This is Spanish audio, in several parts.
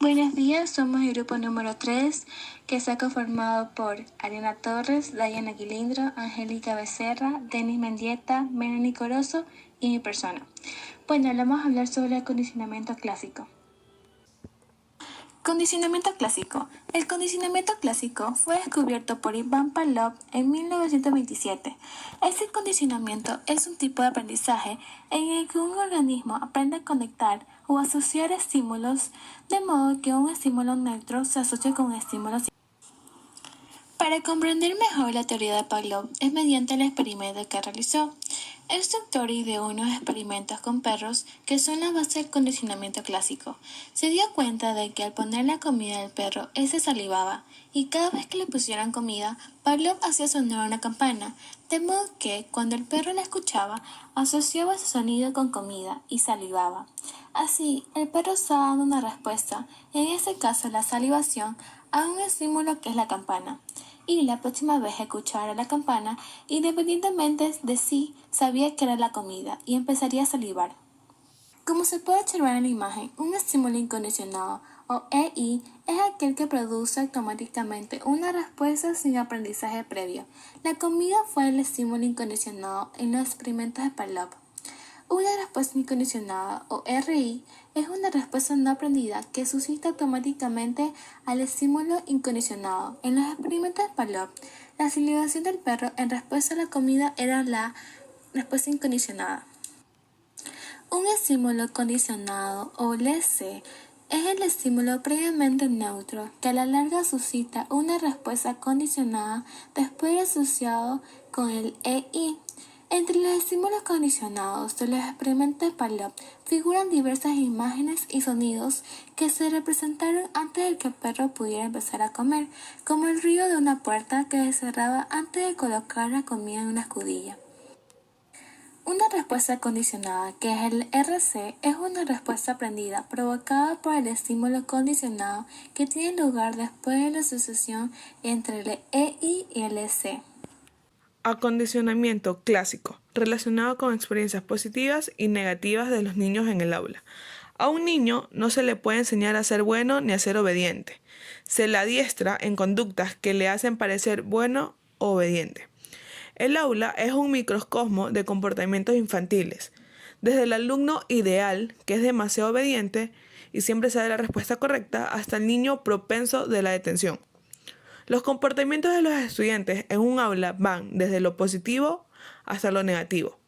Buenos días, somos el grupo número 3, que está conformado por Ariana Torres, Dayana Guilindro, Angélica Becerra, Denis Mendieta, Melanie Corozo y mi persona. Bueno, le vamos a hablar sobre el condicionamiento clásico. Condicionamiento clásico. El condicionamiento clásico fue descubierto por Ivan Pavlov en 1927. Este condicionamiento es un tipo de aprendizaje en el que un organismo aprende a conectar o asociar estímulos de modo que un estímulo neutro se asocie con un estímulo. Para comprender mejor la teoría de Pavlov es mediante el experimento que realizó. Este autor ideó unos experimentos con perros que son la base del condicionamiento clásico. Se dio cuenta de que al poner la comida al perro, ese salivaba, y cada vez que le pusieran comida, Pavlov hacía sonar una campana, de modo que, cuando el perro la escuchaba, asociaba ese sonido con comida y salivaba. Así, el perro estaba dando una respuesta, en este caso la salivación, a un estímulo que es la campana, y la próxima vez escuchara la campana, independientemente de si sabía que era la comida, y empezaría a salivar. Como se puede observar en la imagen, un estímulo incondicionado, o EI, es aquel que produce automáticamente una respuesta sin aprendizaje previo. La comida fue el estímulo incondicionado en los experimentos de Pavlov. Una respuesta incondicionada, o RI, es una respuesta no aprendida que suscita automáticamente al estímulo incondicionado. En los experimentos de Pavlov, la salivación del perro en respuesta a la comida era la respuesta incondicionada. Un estímulo condicionado, o LC, es el estímulo previamente neutro que a la larga suscita una respuesta condicionada después asociado con el EI. Entre los estímulos condicionados de los experimentos de Pavlov figuran diversas imágenes y sonidos que se representaron antes de que el perro pudiera empezar a comer, como el ruido de una puerta que se cerraba antes de colocar la comida en una escudilla. Una respuesta condicionada, que es el RC, es una respuesta aprendida provocada por el estímulo condicionado que tiene lugar después de la asociación entre el EI y el EC. Acondicionamiento clásico, relacionado con experiencias positivas y negativas de los niños en el aula. A un niño no se le puede enseñar a ser bueno ni a ser obediente. Se le adiestra en conductas que le hacen parecer bueno o obediente. El aula es un microcosmo de comportamientos infantiles, desde el alumno ideal, que es demasiado obediente y siempre sabe la respuesta correcta, hasta el niño propenso de la detención. Los comportamientos de los estudiantes en un aula van desde lo positivo hasta lo negativo.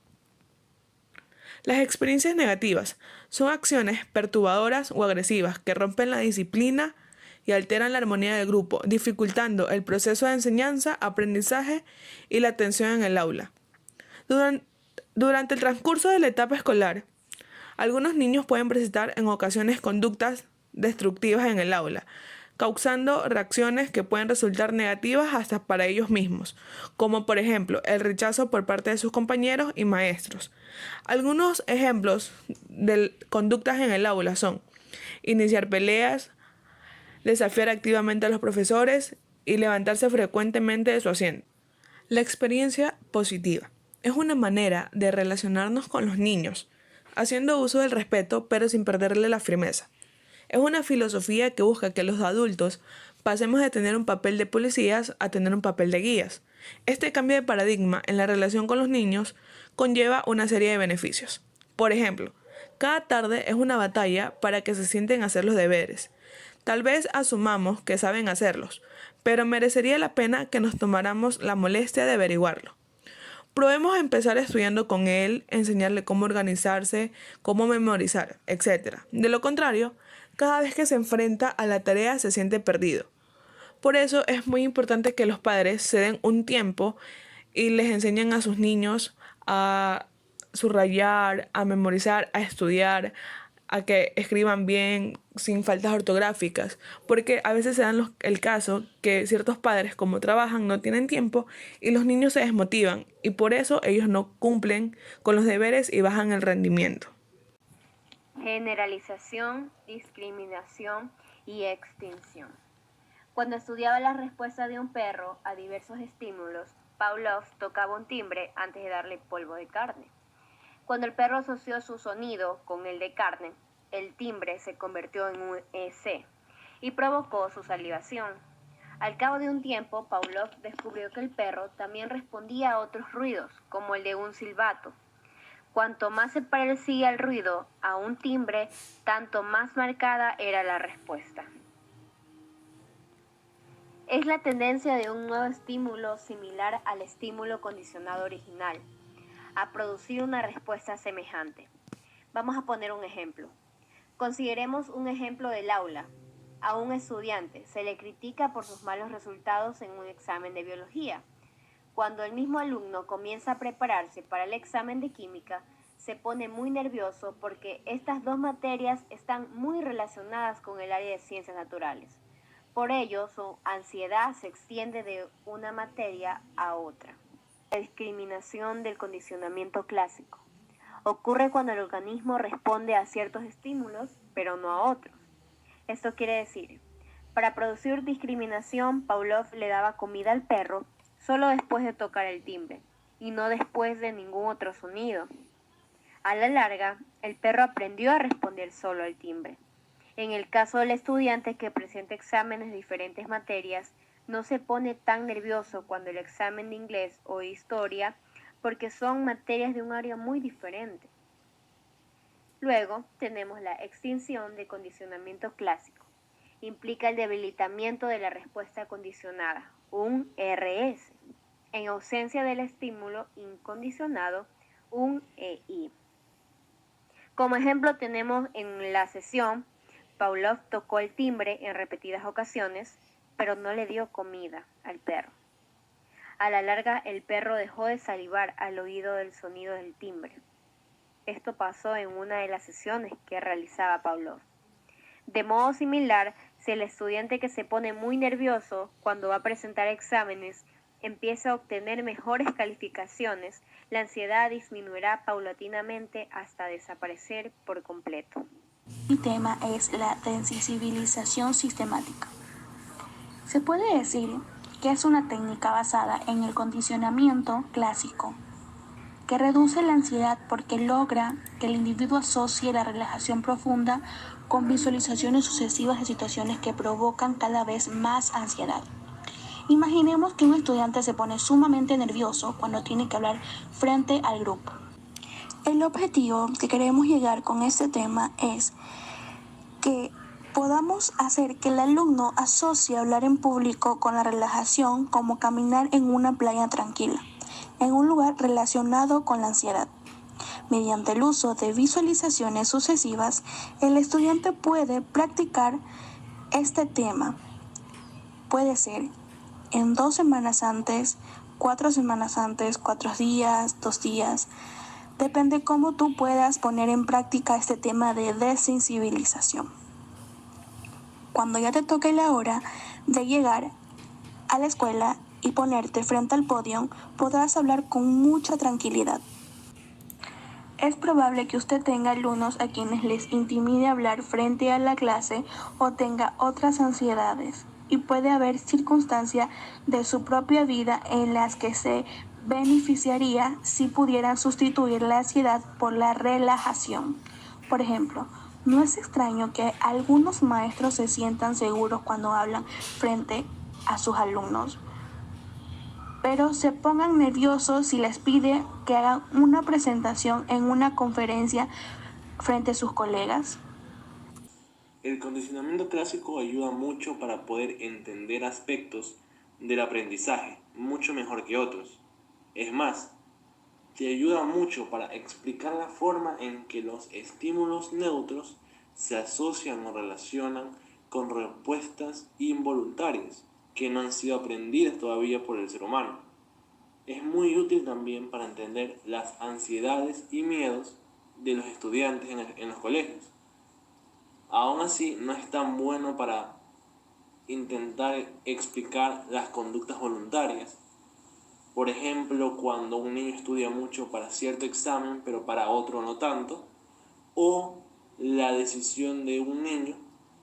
Las experiencias negativas son acciones perturbadoras o agresivas que rompen la disciplina y alteran la armonía del grupo, dificultando el proceso de enseñanza, aprendizaje y la atención en el aula. Durante el transcurso de la etapa escolar, algunos niños pueden presentar en ocasiones conductas destructivas en el aula, causando reacciones que pueden resultar negativas hasta para ellos mismos, como por ejemplo el rechazo por parte de sus compañeros y maestros. Algunos ejemplos de conductas en el aula son iniciar peleas, desafiar activamente a los profesores y levantarse frecuentemente de su asiento. La experiencia positiva es una manera de relacionarnos con los niños, haciendo uso del respeto pero sin perderle la firmeza. Es una filosofía que busca que los adultos pasemos de tener un papel de policías a tener un papel de guías. Este cambio de paradigma en la relación con los niños conlleva una serie de beneficios. Por ejemplo, cada tarde es una batalla para que se sienten a hacer los deberes. Tal vez asumamos que saben hacerlos, pero merecería la pena que nos tomáramos la molestia de averiguarlo. Probemos a empezar estudiando con él, enseñarle cómo organizarse, cómo memorizar, etc. De lo contrario, cada vez que se enfrenta a la tarea se siente perdido. Por eso es muy importante que los padres se den un tiempo y les enseñen a sus niños a subrayar, a memorizar, a estudiar, a que escriban bien, sin faltas ortográficas, porque a veces se dan el caso que ciertos padres, como trabajan, no tienen tiempo y los niños se desmotivan y por eso ellos no cumplen con los deberes y bajan el rendimiento. Generalización, discriminación y extinción. Cuando estudiaba la respuesta de un perro a diversos estímulos, Pavlov tocaba un timbre antes de darle polvo de carne. Cuando el perro asoció su sonido con el de carne, el timbre se convirtió en un EC y provocó su salivación. Al cabo de un tiempo, Pavlov descubrió que el perro también respondía a otros ruidos, como el de un silbato. Cuanto más se parecía el ruido a un timbre, tanto más marcada era la respuesta. Es la tendencia de un nuevo estímulo similar al estímulo condicionado original, a producir una respuesta semejante. Vamos a poner un ejemplo. Consideremos un ejemplo del aula. A un estudiante se le critica por sus malos resultados en un examen de biología. Cuando el mismo alumno comienza a prepararse para el examen de química, se pone muy nervioso porque estas dos materias están muy relacionadas con el área de ciencias naturales. Por ello, su ansiedad se extiende de una materia a otra. La discriminación del condicionamiento clásico ocurre cuando el organismo responde a ciertos estímulos, pero no a otros. Esto quiere decir, para producir discriminación, Pavlov le daba comida al perro solo después de tocar el timbre, y no después de ningún otro sonido. A la larga, el perro aprendió a responder solo al timbre. En el caso del estudiante que presenta exámenes de diferentes materias, no se pone tan nervioso cuando el examen de inglés o de historia, porque son materias de un área muy diferente. Luego tenemos la extinción de condicionamiento clásico. Implica el debilitamiento de la respuesta condicionada, un RS. En ausencia del estímulo incondicionado, un EI. Como ejemplo tenemos en la sesión, Pavlov tocó el timbre en repetidas ocasiones, pero no le dio comida al perro. A la larga, el perro dejó de salivar al oído del sonido del timbre. Esto pasó en una de las sesiones que realizaba Pavlov. De modo similar, si el estudiante que se pone muy nervioso cuando va a presentar exámenes empieza a obtener mejores calificaciones, la ansiedad disminuirá paulatinamente hasta desaparecer por completo. Mi tema es la desensibilización sistemática. Se puede decir que es una técnica basada en el condicionamiento clásico, que reduce la ansiedad porque logra que el individuo asocie la relajación profunda con visualizaciones sucesivas de situaciones que provocan cada vez más ansiedad. Imaginemos que un estudiante se pone sumamente nervioso cuando tiene que hablar frente al grupo. El objetivo que queremos llegar con este tema es que podamos hacer que el alumno asocie hablar en público con la relajación, como caminar en una playa tranquila, en un lugar relacionado con la ansiedad. Mediante el uso de visualizaciones sucesivas, el estudiante puede practicar este tema. Puede ser en 2 semanas antes, 4 semanas antes, 4 días, 2 días. Depende cómo tú puedas poner en práctica este tema de desensibilización. Cuando ya te toque la hora de llegar a la escuela y ponerte frente al podio, podrás hablar con mucha tranquilidad. Es probable que usted tenga alumnos a quienes les intimide hablar frente a la clase o tenga otras ansiedades, y puede haber circunstancias de su propia vida en las que se beneficiaría si pudieran sustituir la ansiedad por la relajación. Por ejemplo, no es extraño que algunos maestros se sientan seguros cuando hablan frente a sus alumnos, pero se pongan nerviosos si les pide que hagan una presentación en una conferencia frente a sus colegas. El condicionamiento clásico ayuda mucho para poder entender aspectos del aprendizaje mucho mejor que otros. Es más, te ayuda mucho para explicar la forma en que los estímulos neutros se asocian o relacionan con respuestas involuntarias que no han sido aprendidas todavía por el ser humano. Es muy útil también para entender las ansiedades y miedos de los estudiantes en los colegios. Aún así, no es tan bueno para intentar explicar las conductas voluntarias. Por ejemplo, cuando un niño estudia mucho para cierto examen, pero para otro no tanto, o la decisión de un niño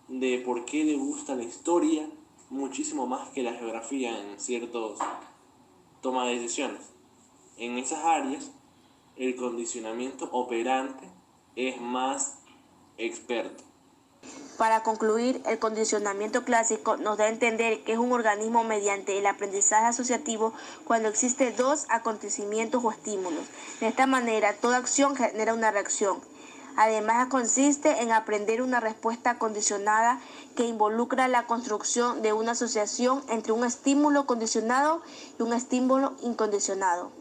de por qué le gusta la historia muchísimo más que la geografía en ciertos toma de decisiones. En esas áreas, el condicionamiento operante es más experto. Para concluir, el condicionamiento clásico nos da a entender que es un organismo mediante el aprendizaje asociativo cuando existen dos acontecimientos o estímulos. De esta manera, toda acción genera una reacción. Además, consiste en aprender una respuesta condicionada que involucra la construcción de una asociación entre un estímulo condicionado y un estímulo incondicionado.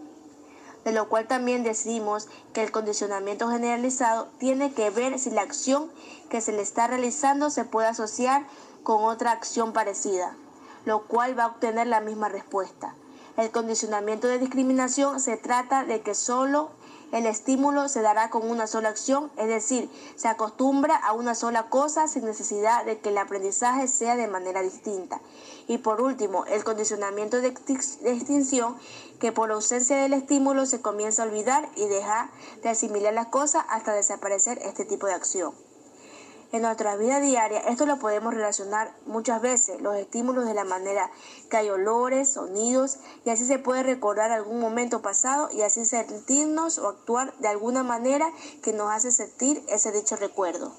De lo cual también decimos que el condicionamiento generalizado tiene que ver si la acción que se le está realizando se puede asociar con otra acción parecida, lo cual va a obtener la misma respuesta. El condicionamiento de discriminación se trata de que solo el estímulo se dará con una sola acción, es decir, se acostumbra a una sola cosa sin necesidad de que el aprendizaje sea de manera distinta. Y por último, el condicionamiento de extinción, que por ausencia del estímulo se comienza a olvidar y deja de asimilar las cosas hasta desaparecer este tipo de acción. En nuestra vida diaria, esto lo podemos relacionar muchas veces, los estímulos de la manera que hay olores, sonidos, y así se puede recordar algún momento pasado y así sentirnos o actuar de alguna manera que nos hace sentir ese dicho recuerdo.